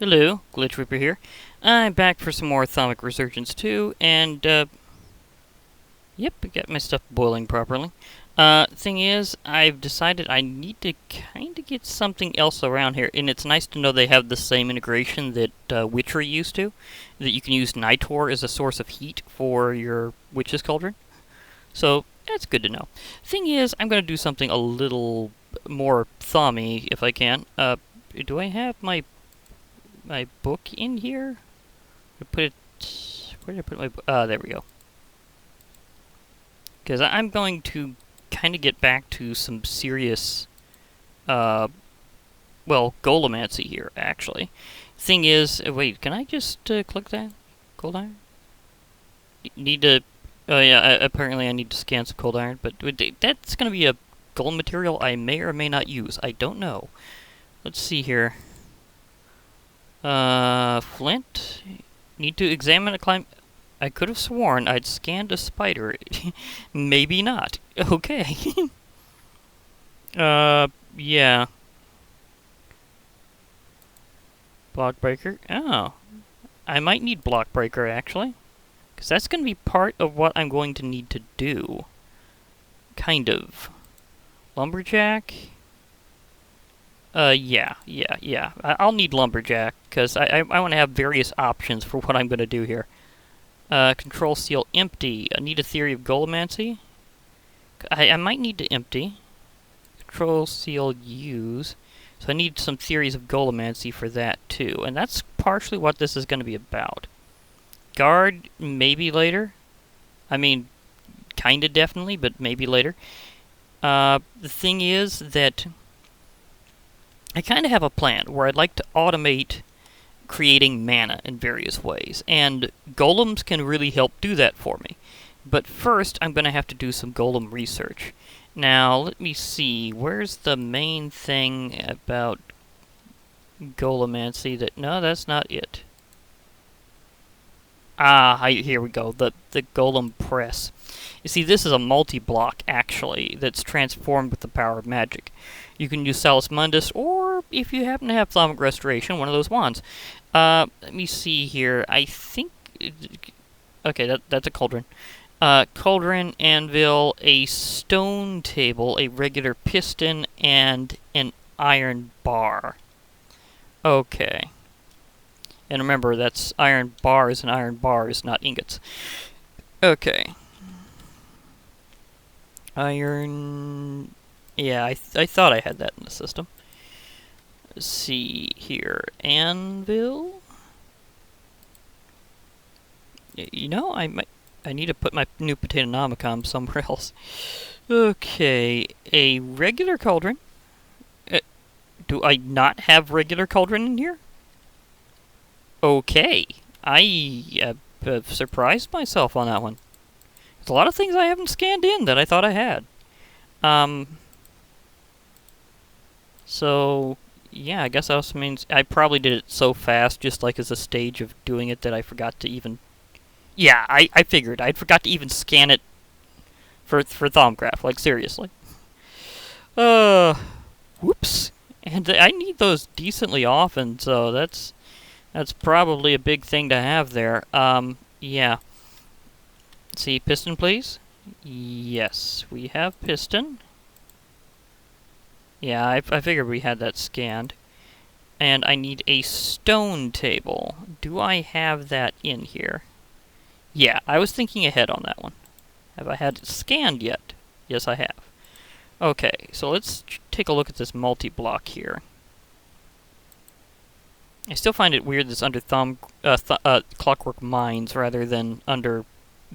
Hello, Glitch Reaper here. I'm back for some more Thaumic Resurgence 2, and, yep, I got my stuff boiling properly. Thing is, I've decided I need to kind of get something else around here, and it's nice to know they have the same integration that Witcher used to, that you can use Nitor as a source of heat for your Witch's Cauldron. So, that's good to know. Thing is, I'm going to do something a little more thaumy, if I can. Do I have my book in here? I put it. Where did I put my book? There we go. Because I'm going to kind of get back to some serious, well, Golemancy here, actually. Thing is, wait, can I just click that? Cold iron? Need to. Oh, yeah, apparently I need to scan some cold iron, but that's going to be a golem material I may or may not use. I don't know. Let's see here. Flint. Need to examine a climb. I could have sworn I'd scanned a spider. Maybe not. Okay. Yeah. Block breaker. Oh. I might need block breaker, actually. Because that's going to be part of what I'm going to need to do. Kind of. Lumberjack. Yeah. I'll need lumberjack, because I want to have various options for what I'm going to do here. Control seal empty. I need a theory of Golemancy. I might need to empty. Control seal use. So I need some theories of Golemancy for that, too. And that's partially what this is going to be about. Guard, maybe later. I mean, kinda definitely, but maybe later. The thing is that I kind of have a plan where I'd like to automate creating mana in various ways, and golems can really help do that for me. But first, I'm going to have to do some golem research. Now, let me see, where's the main thing about Golemancy that... No, that's not it. Here we go, the Golem Press. You see, this is a multi-block, actually, that's transformed with the power of magic. You can use Salus Mundus, or if you happen to have Thaumic Restoration, one of those wands. Let me see here. I think... Okay, that's a cauldron. Cauldron, anvil, a stone table, a regular piston, and an iron bar. Okay. And remember, that's iron bars and iron bars, not ingots. Okay. Iron... Yeah, I thought I had that in the system. Let's see here. Anvil? You know, I need to put my new Potatonomicon somewhere else. Okay, a regular cauldron. Do I not have regular cauldron in here? Okay. I have surprised myself on that one. There's a lot of things I haven't scanned in that I thought I had. So, yeah, I guess that also means I probably did it so fast, just like as a stage of doing it, that I forgot to even... Yeah, I figured. I forgot to even scan it for Thaumcraft, like, seriously. Whoops. And I need those decently often, so that's probably a big thing to have there. Yeah. See, piston, please? Yes, we have piston. Yeah, I figured we had that scanned. And I need a stone table. Do I have that in here? Yeah, I was thinking ahead on that one. Have I had it scanned yet? Yes, I have. Okay, so let's take a look at this multi-block here. I still find it weird that it's under Clockwork Mines rather than under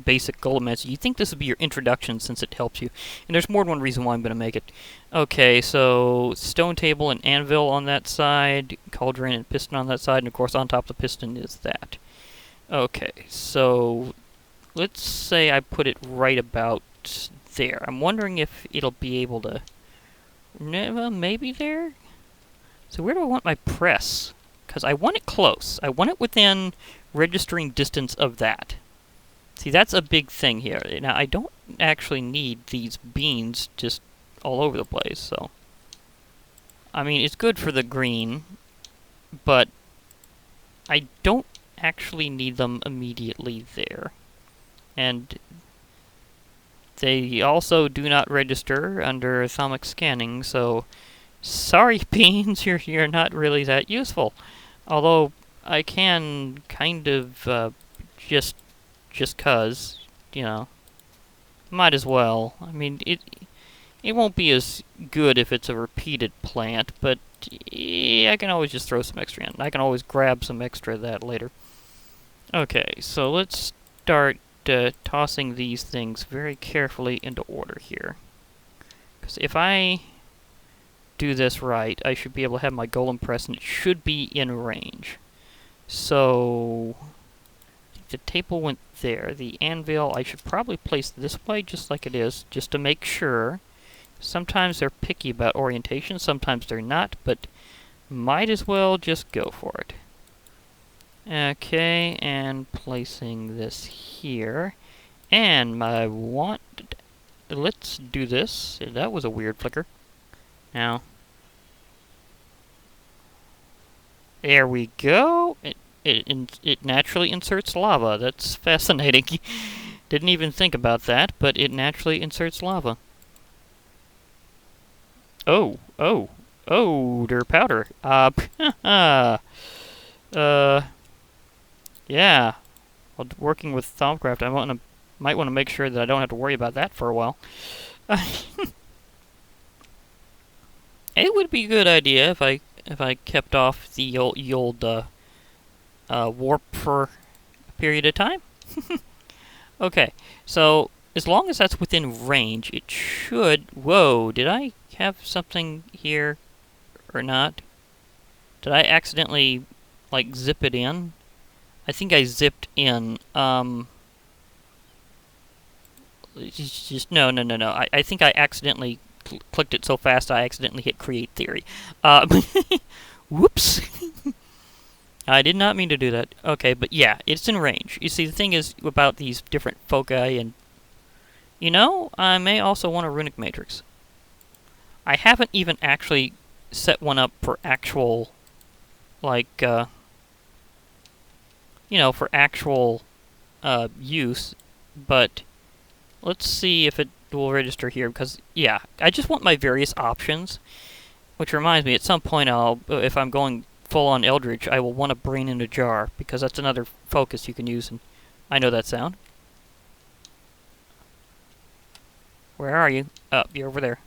basic Golemancy. You'd think this would be your introduction since it helps you. And there's more than one reason why I'm going to make it. Okay, so stone table and anvil on that side, cauldron and piston on that side, and of course on top of the piston is that. Okay, so let's say I put it right about there. I'm wondering if it'll be able to... Well, maybe there? So where do I want my press? Because I want it close. I want it within registering distance of that. See, that's a big thing here. Now, I don't actually need these beans just all over the place, so... I mean, it's good for the green, but I don't actually need them immediately there. And they also do not register under Thaumic scanning, so sorry, beans, you're not really that useful. Although I can kind of just 'cause, you know, might as well. I mean, it won't be as good if it's a repeated plant, but I can always just throw some extra in. I can always grab some extra of that later. Okay, so let's start tossing these things very carefully into order here. Because if I do this right, I should be able to have my Golem Press, and it should be in range. So the table went there. The anvil I should probably place this way, just like it is, just to make sure. Sometimes they're picky about orientation, sometimes they're not, but might as well just go for it. Okay, and placing this here. And let's do this. That was a weird flicker. Now, there we go. It naturally inserts lava. That's fascinating. Didn't even think about that, but it naturally inserts lava. Oh, der powder. Yeah. While working with Thaumcraft, might want to make sure that I don't have to worry about that for a while. It would be a good idea if I kept off the old warp for a period of time. Okay, so as long as that's within range, it should... Whoa, did I have something here or not? Did I accidentally, like, zip it in? I think I zipped in. Just no. I think I accidentally clicked it so fast I accidentally hit create theory. Whoops. I did not mean to do that. Okay, but yeah, it's in range. You see, the thing is about these different foci, and you know, I may also want a runic matrix. I haven't even actually set one up for actual, like, you know, for actual use, but let's see if it will register here, because, yeah, I just want my various options, which reminds me, at some point, if I'm going full-on Eldritch, I will want a brain in a jar, because that's another focus you can use, and I know that sound. Where are you? Oh, you're over there.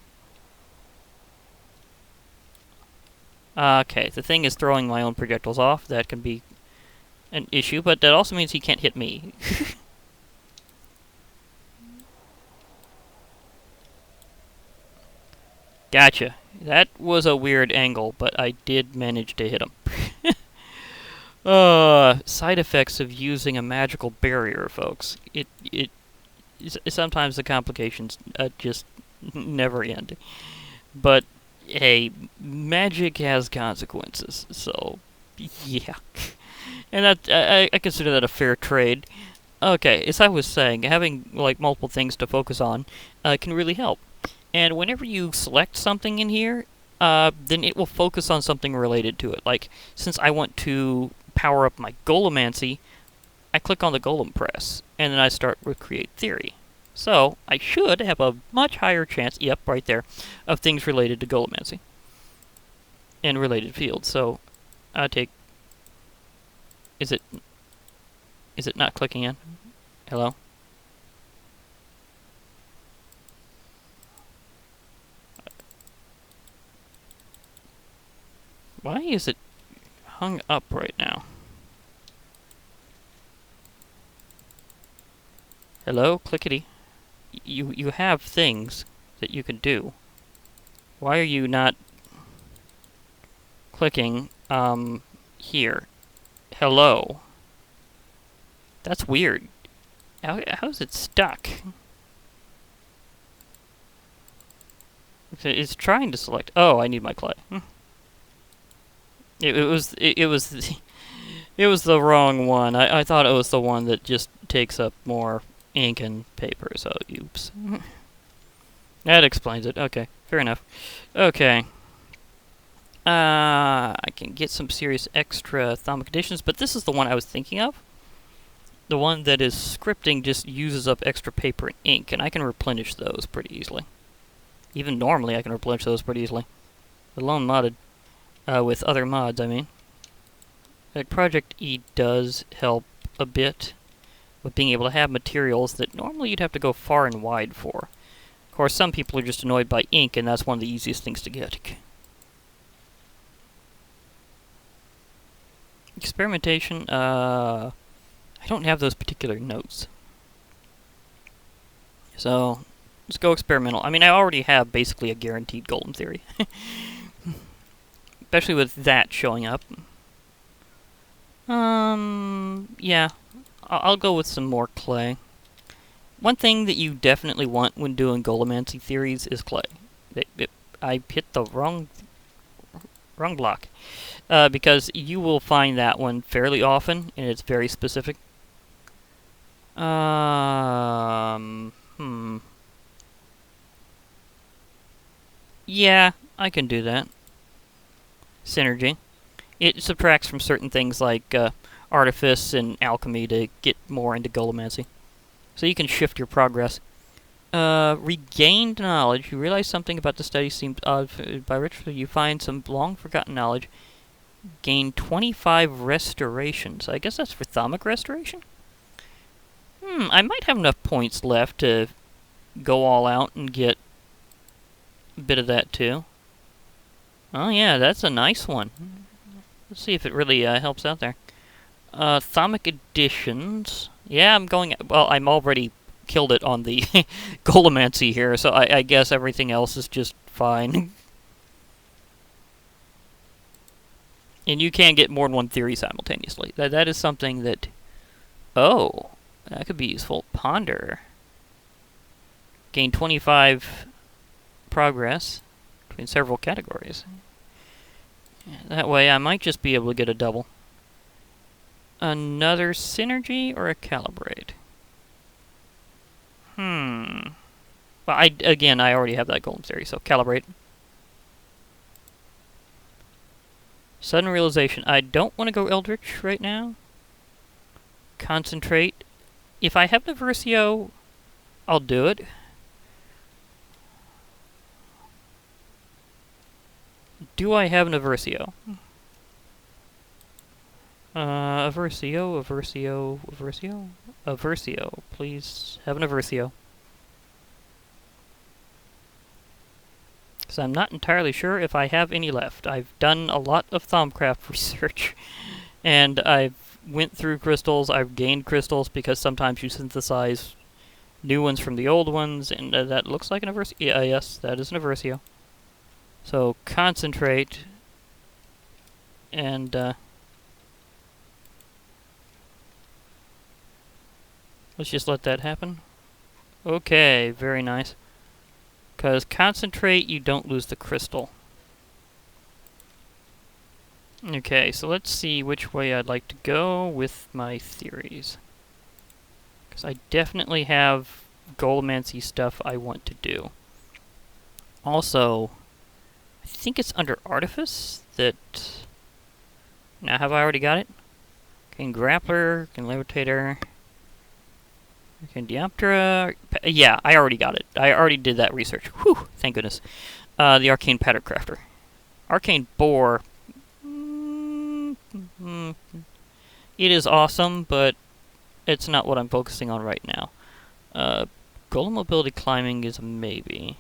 Okay, the thing is throwing my own projectiles off. That can be an issue, but that also means he can't hit me. Gotcha. That was a weird angle, but I did manage to hit him. Side effects of using a magical barrier, folks. Sometimes the complications just never end. But hey, magic has consequences, so yeah. And that I consider that a fair trade. Okay, as I was saying, having like multiple things to focus on can really help. And whenever you select something in here, then it will focus on something related to it. Like, since I want to power up my Golemancy, I click on the Golem Press, and then I start with Create Theory. So, I should have a much higher chance, yep, right there, of things related to Golemancy and related fields. So, I take... Is it not clicking in? Hello? Why is it hung up right now? Hello, clickety. You have things that you can do. Why are you not clicking here? Hello. That's weird. How's it stuck? It's trying to select. Oh, I need my clay. It was the wrong one. I thought it was the one that just takes up more ink and paper, so oops. That explains it. Okay, fair enough. Okay. I can get some serious extra Thaumic additions, but this is the one I was thinking of. The one that is scripting just uses up extra paper and ink, and I can replenish those pretty easily. Even normally I can replenish those pretty easily. Let alone modded. With other mods, I mean. Like Project E does help a bit with being able to have materials that normally you'd have to go far and wide for. Of course, some people are just annoyed by ink, and that's one of the easiest things to get. Experimentation, I don't have those particular notes. So, let's go experimental. I mean, I already have basically a guaranteed golem theory. Especially with that showing up. Yeah. I'll go with some more clay. One thing that you definitely want when doing golemancy theories is clay. I hit the wrong block. Because you will find that one fairly often, and it's very specific. Yeah, I can do that. Synergy. It subtracts from certain things like artifice and alchemy to get more into golemancy. So you can shift your progress. Regained knowledge. You realize something about the study seems odd. By which you find some long-forgotten knowledge. Gain 25 restoration. So I guess that's for Thaumic Restoration? I might have enough points left to go all out and get a bit of that too. Oh yeah, that's a nice one. Let's see if it really helps out there. Thaumic Additions. Yeah, I'm going... Well, I'm already killed it on the Golemancy here, so I guess everything else is just fine. And you can get more than one theory simultaneously. That is something that... Oh, that could be useful. Ponder. Gain 25 progress between several categories. That way I might just be able to get a double. Another synergy or a calibrate? Well, again, I already have that golem theory, so calibrate. Sudden realization. I don't want to go Eldritch right now. Concentrate. If I have the Versio, I'll do it. Do I have an Aversio? Aversio. Please have an Aversio. Because I'm not entirely sure if I have any left. I've done a lot of Thaumcraft research. And I've went through crystals. I've gained crystals because sometimes you synthesize new ones from the old ones. And that looks like an Aversio. Yeah, yes, that is an Aversio. So, concentrate, and, let's just let that happen. Okay, very nice. Because concentrate, you don't lose the crystal. Okay, so let's see which way I'd like to go with my theories. Because I definitely have Golemancy stuff I want to do. Also... I think it's under Artifice that... Now, have I already got it? Can Grappler, can Levitator, can Dioptera... Yeah, I already got it. I already did that research. Whew, thank goodness. The Arcane Pattern Crafter. Arcane Boar... It is awesome, but it's not what I'm focusing on right now. Golem Mobility Climbing is a maybe.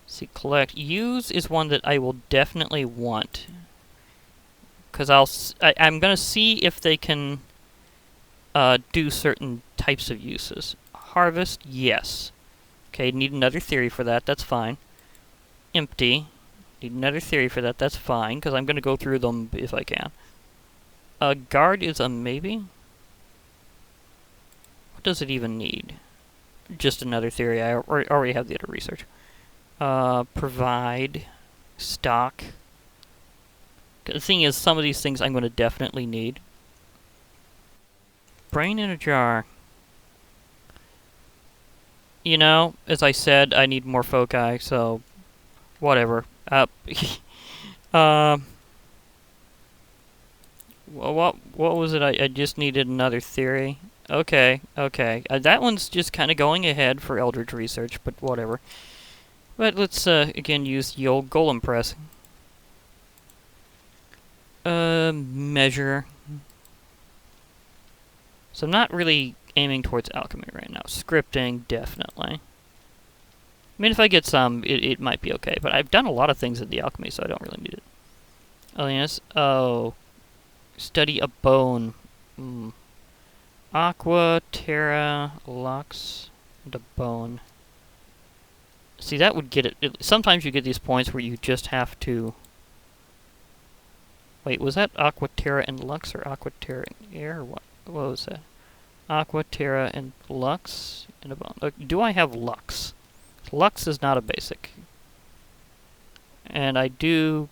See, collect. Use is one that I will definitely want. Because I'm going to see if they can do certain types of uses. Harvest, yes. Okay, need another theory for that, that's fine. Empty. Need another theory for that, that's fine, because I'm going to go through them if I can. Guard is a maybe. What does it even need? Just another theory, I already have the other research. Provide, stock. The thing is, some of these things I'm going to definitely need. Brain in a jar. You know, as I said, I need more foci, so whatever. What was it? I just needed another theory. Okay, okay. That one's just kind of going ahead for Eldritch Research, but whatever. But let's again use the old Golem Press. Measure. So I'm not really aiming towards alchemy right now. Scripting, definitely. I mean, if I get some, it might be okay. But I've done a lot of things in the alchemy, so I don't really need it. Oh, yes. Oh. Study a bone. Aqua, Terra, Lux, and a bone. See, that would get it. Sometimes you get these points where you just have to... Wait, was that Aqua, Terra, and Lux, or Aqua, Terra, and Air? What was that? Aqua, Terra, and Lux, and a bone. Do I have Lux? Lux is not a basic. And I do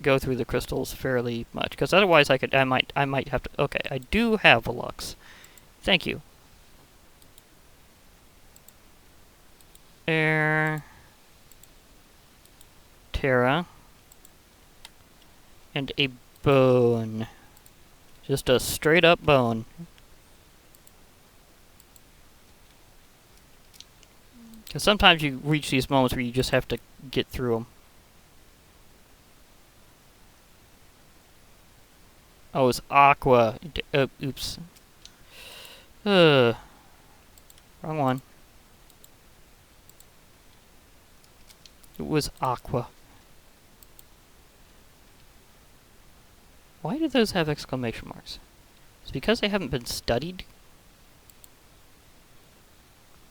go through the crystals fairly much, because otherwise I might have to... Okay, I do have a Lux. Thank you. Air, Terra, and a bone. Just a straight up bone. Because sometimes you reach these moments where you just have to get through them. Oh, it's Aqua. Oops. Wrong one. It was Aqua. Why do those have exclamation marks? It's because they haven't been studied?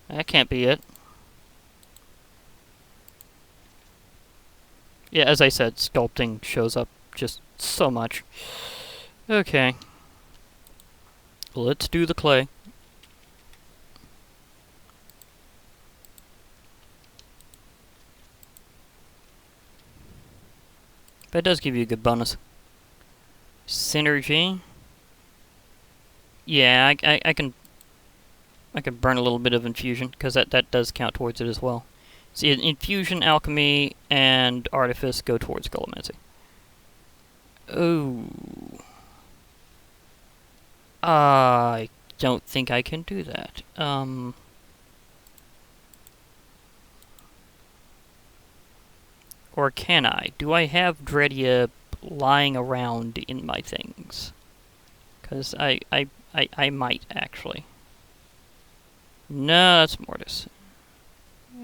That can't be it. Yeah, as I said, sculpting shows up just so much. Okay. Let's do the clay. That does give you a good bonus. Synergy. Yeah, I can burn a little bit of infusion, because that does count towards it as well. See, infusion, alchemy, and artifice go towards Golemancy. Oh. I don't think I can do that. Or can I? Do I have Dredia lying around in my things? Because I might, actually. No, that's Mortis.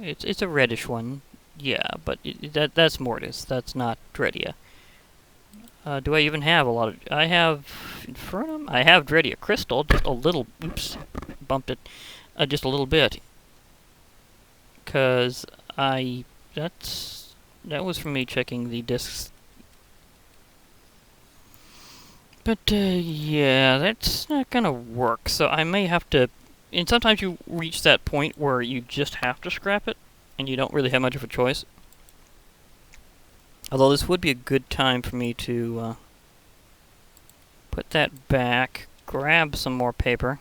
It's a reddish one. Yeah, but that's Mortis. That's not Dredia. Do I even have a lot of... I have Infernum? I have Dredia Crystal, just a little... Oops, bumped it. Just a little bit. Because that was from me checking the discs. But, yeah, that's not gonna work. So I may have to... And sometimes you reach that point where you just have to scrap it, and you don't really have much of a choice. Although this would be a good time for me to put that back, grab some more paper.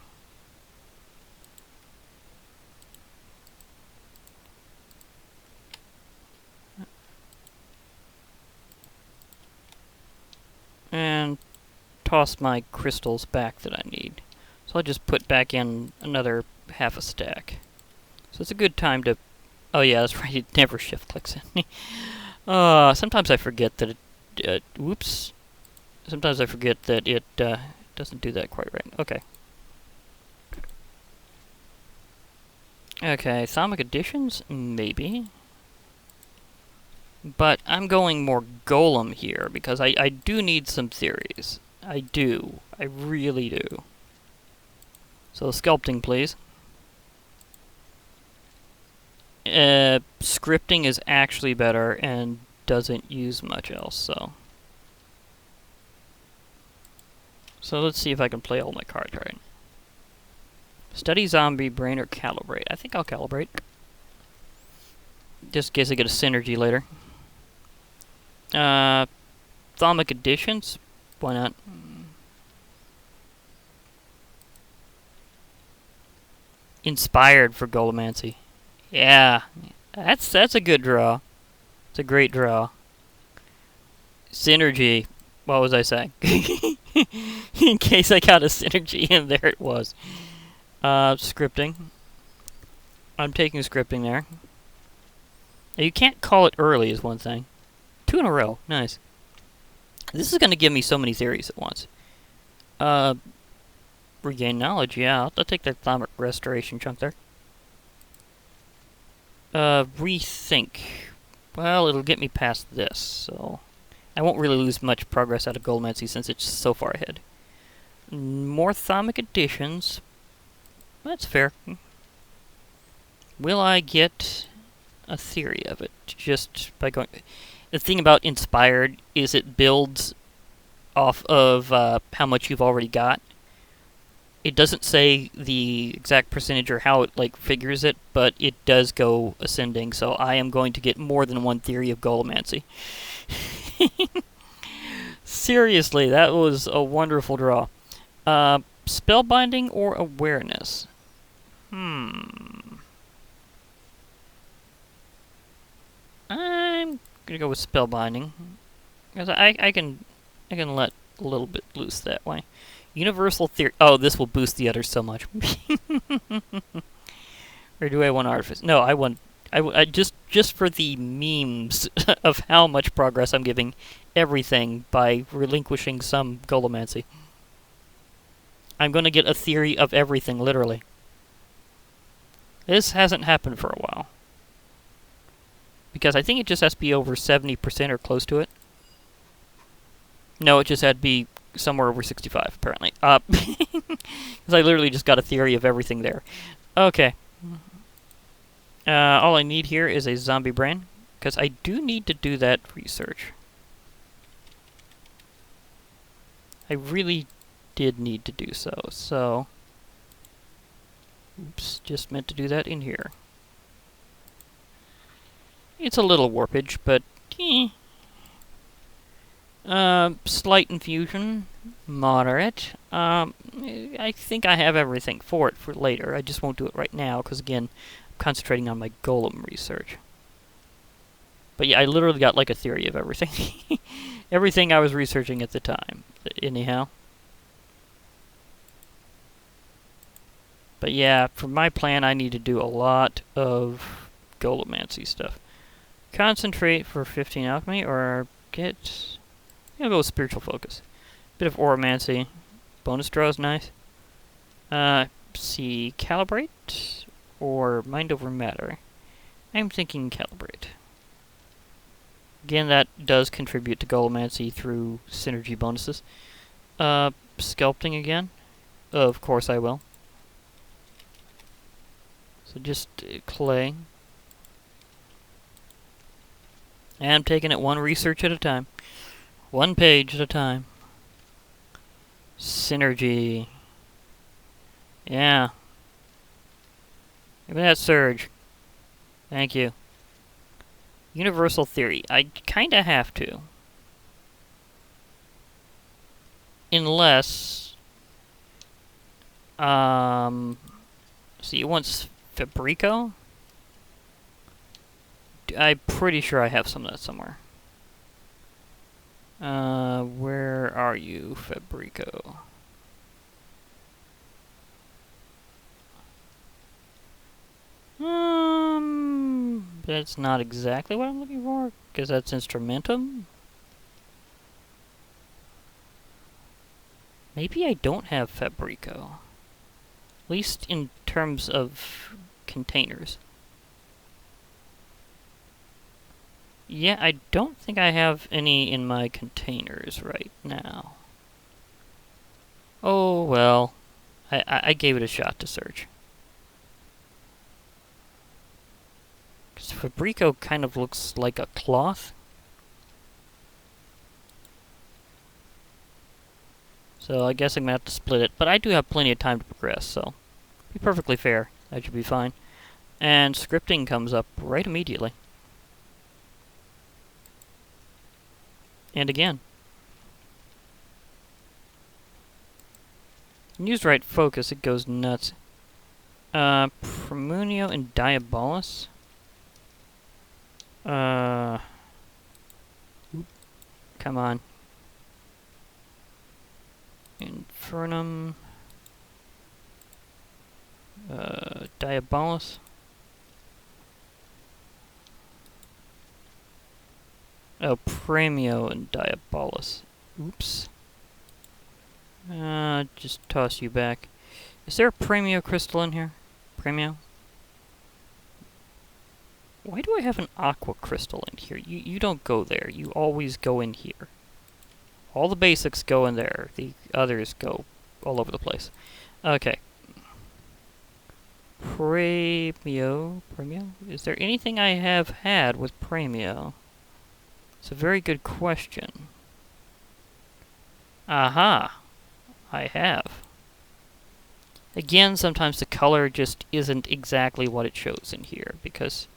And toss my crystals back that I need. So I'll just put back in another half a stack. So it's a good time to... Oh yeah, that's right, it never shift clicks in. Sometimes I forget that it... whoops. Sometimes I forget that it doesn't do that quite right. Okay. Okay, Thaumic Additions? Maybe. But I'm going more Golem here, because I do need some theories. I do. I really do. So sculpting, please. Scripting is actually better and doesn't use much else, so... So let's see if I can play all my cards right. Study Zombie Brain or Calibrate. I think I'll Calibrate. Just in case I get a synergy later. Thaumic Additions? Why not? Inspired for Golemancy. Yeah, that's a good draw. It's a great draw. Synergy. What was I saying? In case I got a synergy, and there it was. Scripting. I'm taking scripting there. Now, you can't call it early is one thing. 2 in a row. Nice. This is going to give me so many theories at once. Regain knowledge, yeah. I'll take the Thaumic Restoration chunk there. Rethink. Well, it'll get me past this, so I won't really lose much progress out of Golemancy since it's so far ahead. More Thaumic additions. That's fair. Will I get a theory of it just by going... The thing about Inspired is it builds off of how much you've already got. It doesn't say the exact percentage or how it like figures it, but it does go ascending, so I am going to get more than one theory of Golemancy. Seriously, that was a wonderful draw. Spellbinding or awareness? I'm gonna go with spellbinding, because I can let a little bit loose that way. Universal theory. Oh, this will boost the others so much. Or do I want artifice? No, I just for the memes of how much progress I'm giving everything by relinquishing some Golemancy. I'm going to get a theory of everything, literally. This hasn't happened for a while. Because I think it just has to be over 70% or close to it. No, it just had to be somewhere over 65, apparently. Because I literally just got a theory of everything there. Okay. All I need here is a zombie brain, because I do need to do that research. I really did need to do so, so... Oops, just meant to do that in here. It's a little warpage, but... slight infusion, moderate. I think I have everything for it for later. I just won't do it right now, because again, I'm concentrating on my Golem research. But yeah, I literally got like a theory of everything. Everything I was researching at the time. Anyhow. But yeah, for my plan, I need to do a lot of Golemancy stuff. Concentrate for 15 alchemy, or get... I'll go with spiritual focus. Bit of Oromancy. Bonus draw is nice. See, calibrate or mind over matter. I'm thinking calibrate. Again, that does contribute to Golemancy through synergy bonuses. Sculpting again. Of course I will. So just clay. And I'm taking it one research at a time. One page at a time. Synergy. Yeah. Give me that surge. Thank you. Universal theory. I kinda have to. Unless... see, it wants Fabrico? I'm pretty sure I have some of that somewhere. Where are you, Fabrico? That's not exactly what I'm looking for, because that's Instrumentum. Maybe I don't have Fabrico. At least in terms of containers. Yeah, I don't think I have any in my containers right now. Oh, well. I gave it a shot to search. Because Fabrico kind of looks like a cloth. So I guess I'm going to have to split it. But I do have plenty of time to progress, so... be perfectly fair. That should be fine. And scripting comes up right immediately. And again. Use right focus, it goes nuts. Promunio and Diabolus. Come Come on. Infernum. Diabolus. Oh, Premio and Diabolus. Oops. Just toss you back. Is there a Premio crystal in here? Premio? Why do I have an aqua crystal in here? You don't go there. You always go in here. All the basics go in there. The others go all over the place. Okay. Premio? Is there anything I have had with Premio? It's a very good question. Aha! I have. Again, sometimes the color just isn't exactly what it shows in here, because...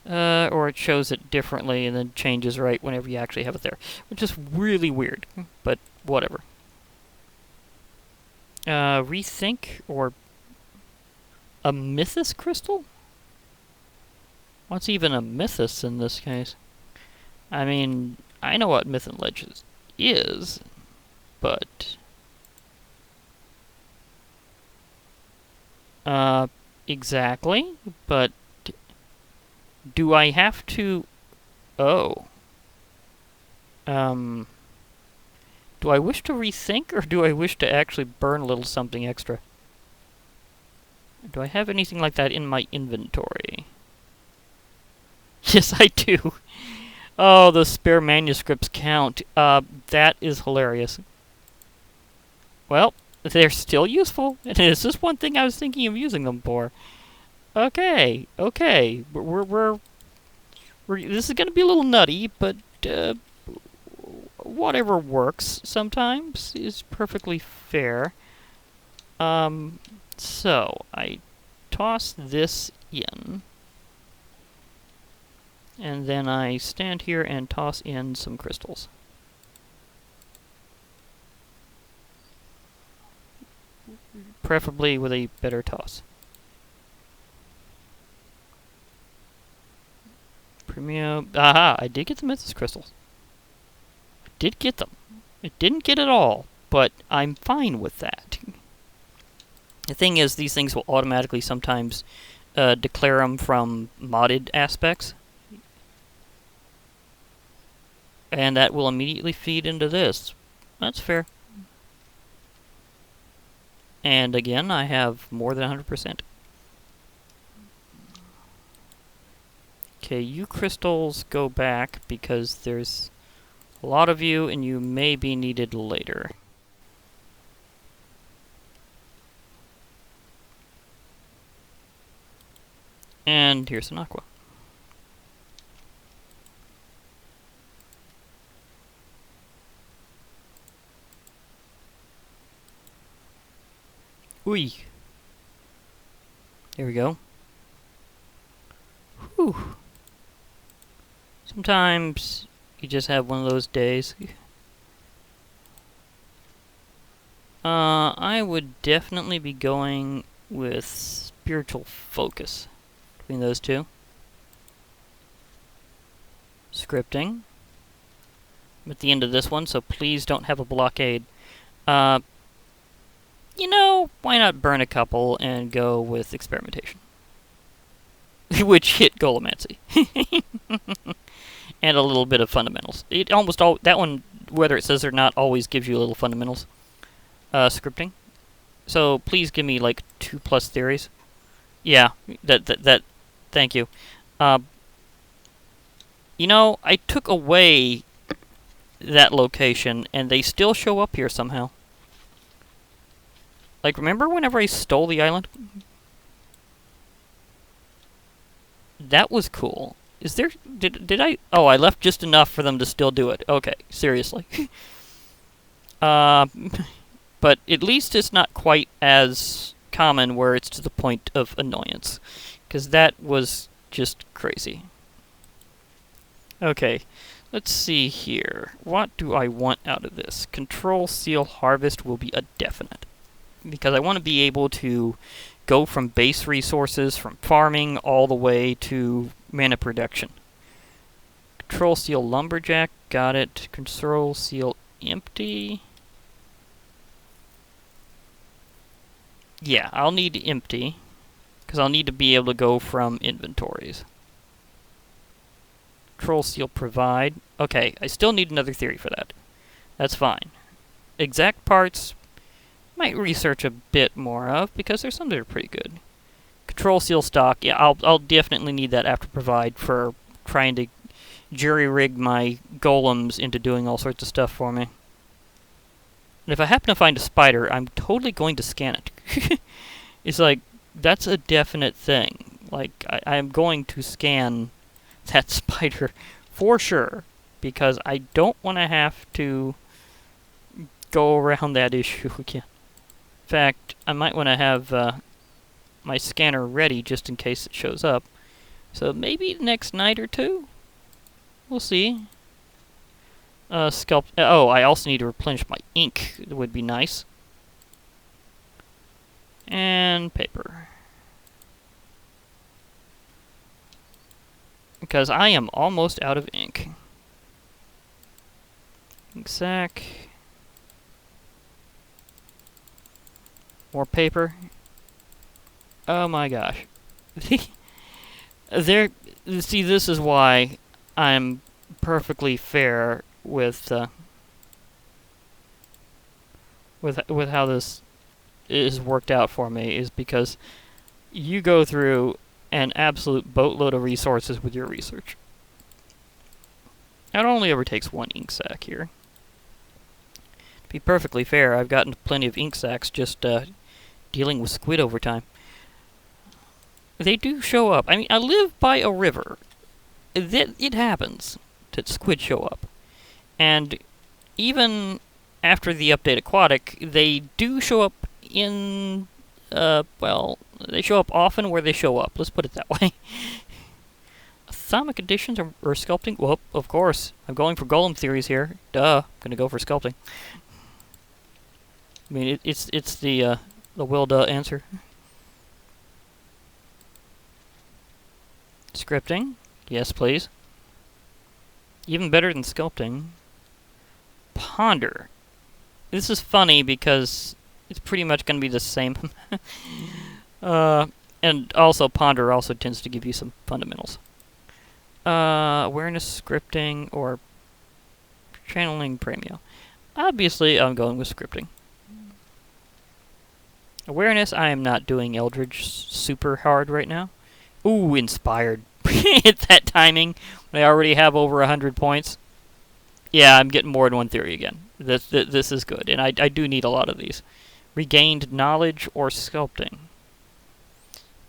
or it shows it differently and then changes right whenever you actually have it there. Which is really weird, but whatever. Rethink, or... a Mythos crystal? What's even a Mythos in this case? I mean, I know what Myth and Legends is, but... exactly, but... do I have to... oh. Do I wish to rethink, or do I wish to actually burn a little something extra? Do I have anything like that in my inventory? Yes, I do. Oh, the spare manuscripts count. That is hilarious. Well, they're still useful. And this is one thing I was thinking of using them for. Okay, okay. We're this is going to be a little nutty, but whatever works sometimes is perfectly fair. So, I toss this in, and then I stand here and toss in some crystals. Preferably with a better toss. Premium. Aha! I did get the Mythos crystals. I did get them. I didn't get it all, but I'm fine with that. The thing is, these things will automatically sometimes declare them from modded aspects. And that will immediately feed into this. That's fair. And again, I have more than 100%. Okay, you crystals go back because there's a lot of you and you may be needed later. And here's an aqua. Ooh. There we go. Whew. Sometimes you just have one of those days. I would definitely be going with spiritual focus between those two. Scripting. I'm at the end of this one, so please don't have a blockade. You know, why not burn a couple and go with Experimentation? Which hit Golemancy. And a little bit of fundamentals. It almost all that one, whether it says or not, always gives you a little fundamentals. Scripting. So please give me like 2+ theories. Yeah, that. Thank you. You know, I took away that location, and they still show up here somehow. Like, remember whenever I stole the island? That was cool. Is there... Did I... Oh, I left just enough for them to still do it. Okay, seriously. But at least it's not quite as common where it's to the point of annoyance. Because that was just crazy. Okay, let's see here. What do I want out of this? Control Seal Harvest will be a definite. Because I want to be able to go from base resources, from farming, all the way to mana production. Control Seal Lumberjack got it. Control seal empty. Yeah, I'll need empty, because I'll need to be able to go from inventories. Control seal provide. Okay, I still need another theory for that. That's fine. Exact parts, might research a bit more of, because there's some that are pretty good. Control seal stock, yeah, I'll definitely need that after provide for trying to jury-rig my golems into doing all sorts of stuff for me. And if I happen to find a spider, I'm totally going to scan it. It's like, that's a definite thing. Like, I'm going to scan that spider for sure, because I don't want to have to go around that issue again. In fact, I might want to have my scanner ready just in case it shows up. So maybe next night or two? We'll see. Sculpt. Oh, I also need to replenish my ink. It would be nice. And paper. Because I am almost out of ink. Ink sac. More paper. Oh my gosh. See, this is why I'm perfectly fair with how this is worked out for me, is because you go through an absolute boatload of resources with your research. It only ever takes one ink sac here. To be perfectly fair, I've gotten plenty of ink sacs just dealing with squid over time. They do show up. I mean, I live by a river. It happens that squid show up. And even after the update Aquatic, they do show up in, well, they show up often where they show up. Let's put it that way. Thaumic additions or sculpting? Well, of course. I'm going for golem theories here. Duh. Gonna go for sculpting. I mean, it's the will duh answer. Scripting. Yes, please. Even better than sculpting. Ponder. This is funny because it's pretty much going to be the same. And also, Ponder also tends to give you some fundamentals. Awareness, scripting, or channeling premium. Obviously, I'm going with scripting. Awareness, I am not doing Eldritch super hard right now. Ooh, inspired. Hit that timing when I already have over 100 points. Yeah, I'm getting more than one theory again. This is good, and I do need a lot of these. Regained knowledge or sculpting.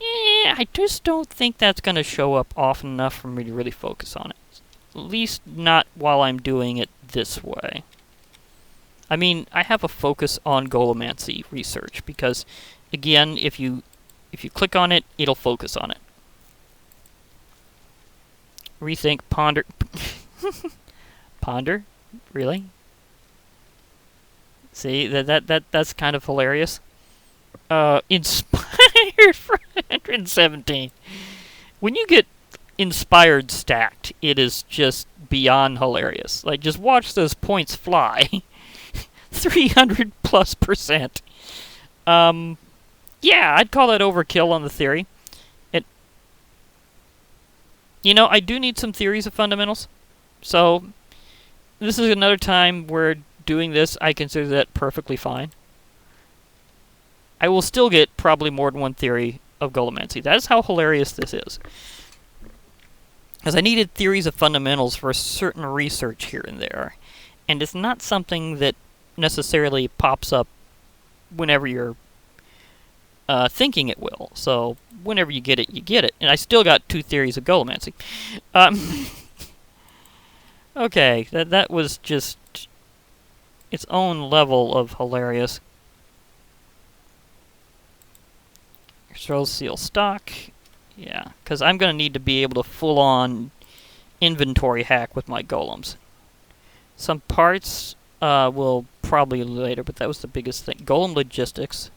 Yeah, I just don't think that's going to show up often enough for me to really focus on it. At least not while I'm doing it this way. I mean, I have a focus on Golemancy research, because, again, if you click on it, it'll focus on it. Rethink, ponder. Ponder? Really? See, that's kind of hilarious. Inspired for 117. When you get inspired stacked, it is just beyond hilarious. Like, just watch those points fly. 300+%. Yeah, I'd call that overkill on the theory. You know, I do need some theories of fundamentals. So, this is another time where doing this, I consider that perfectly fine. I will still get probably more than one theory of Golemancy. That is how hilarious this is. Because I needed theories of fundamentals for certain research here and there. And it's not something that necessarily pops up whenever you're thinking it will. So, whenever you get it, you get it. And I still got 2 theories of Golemancy. Okay, that was just its own level of hilarious. Control seal stock. Yeah, because I'm going to need to be able to full-on inventory hack with my golems. Some parts will probably later, but that was the biggest thing. Golem Logistics.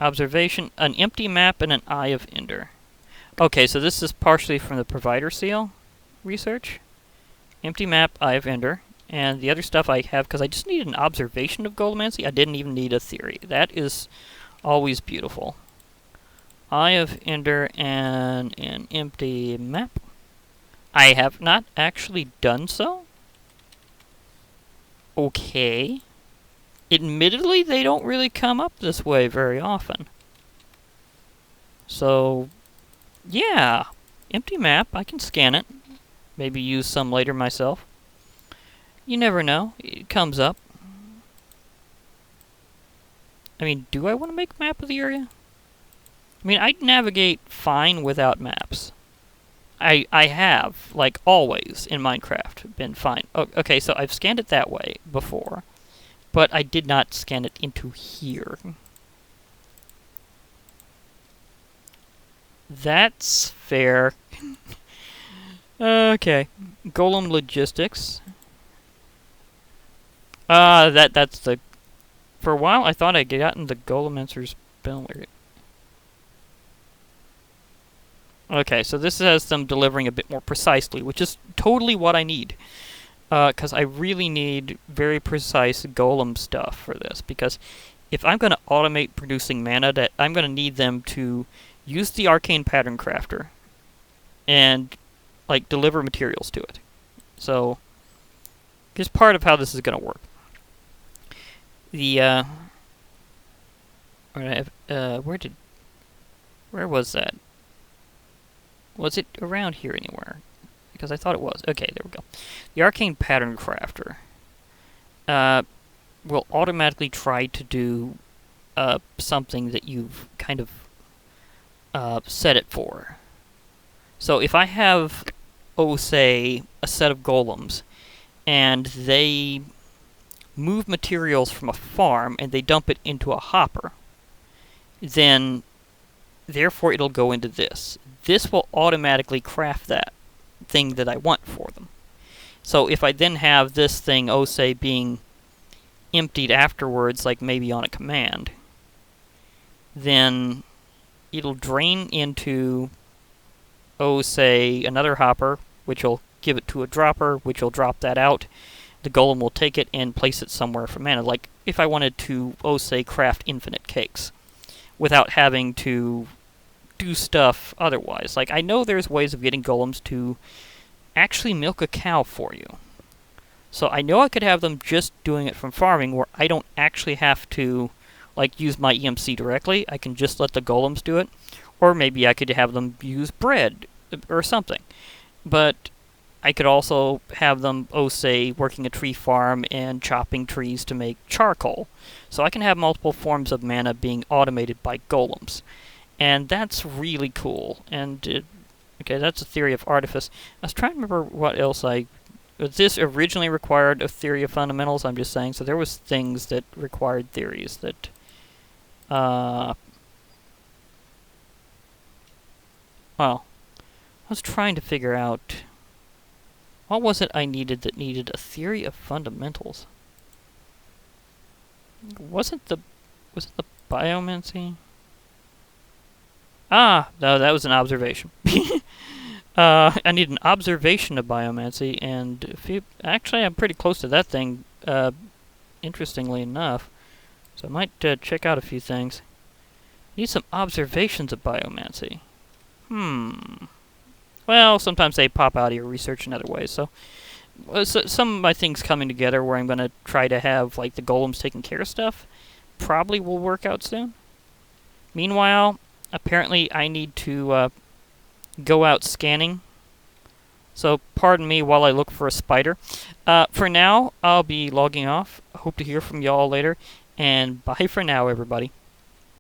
Observation, an empty map, and an Eye of Ender. Okay, so this is partially from the provider seal research. Empty map, I have Ender. And the other stuff I have, because I just need an observation of Golemancy, I didn't even need a theory. That is always beautiful. I have Ender and an empty map. I have not actually done so. Okay. Admittedly, they don't really come up this way very often. So, yeah. Empty map, I can scan it. Maybe use some later myself. You never know. It comes up. I mean, do I want to make a map of the area? I mean, I'd navigate fine without maps. I have, like always in Minecraft, been fine. Okay, so I've scanned it that way before, but I did not scan it into here. That's fair. Okay. Golem Logistics. That's the... For a while, I thought I'd gotten the Golemancer's Builder. Okay, so this has them delivering a bit more precisely, which is totally what I need. Because I really need very precise golem stuff for this. Because if I'm going to automate producing mana, that I'm going to need them to use the Arcane Pattern Crafter and, like, deliver materials to it. So, here's part of how this is going to work. The, where was that? Was it around here anywhere? Because I thought it was. Okay, there we go. The Arcane Pattern Crafter will automatically try to do something that you've kind of set it for. So if I have, say, a set of golems, and they move materials from a farm and they dump it into a hopper, then therefore it'll go into this. This will automatically craft that thing that I want for them. So if I then have this thing, say, being emptied afterwards, like maybe on a command, then it'll drain into, say, another hopper, which will give it to a dropper, which will drop that out. The golem will take it and place it somewhere for mana. Like if I wanted to, say, craft infinite cakes without having to do stuff otherwise. Like, I know there's ways of getting golems to actually milk a cow for you. So I know I could have them just doing it from farming, where I don't actually have to, like, use my EMC directly. I can just let the golems do it. Or maybe I could have them use bread or something. But I could also have them, say, working a tree farm and chopping trees to make charcoal. So I can have multiple forms of mana being automated by golems. And that's really cool. And, okay, that's a theory of artifice. I was trying to remember what else this originally required a theory of fundamentals, I'm just saying. So there was things that required theories that, well, I was trying to figure out, what was it I needed that needed a theory of fundamentals? Was it the biomancy? Ah, no, that was an observation. I need an observation of biomancy, and actually I'm pretty close to that thing, interestingly enough. So I might check out a few things. Need some observations of biomancy. Well, sometimes they pop out of your research in other ways, so some of my things coming together where I'm going to try to have, like, the golems taking care of stuff probably will work out soon. Meanwhile, apparently I need to go out scanning. So pardon me while I look for a spider. For now, I'll be logging off. Hope to hear from y'all later. And bye for now, everybody.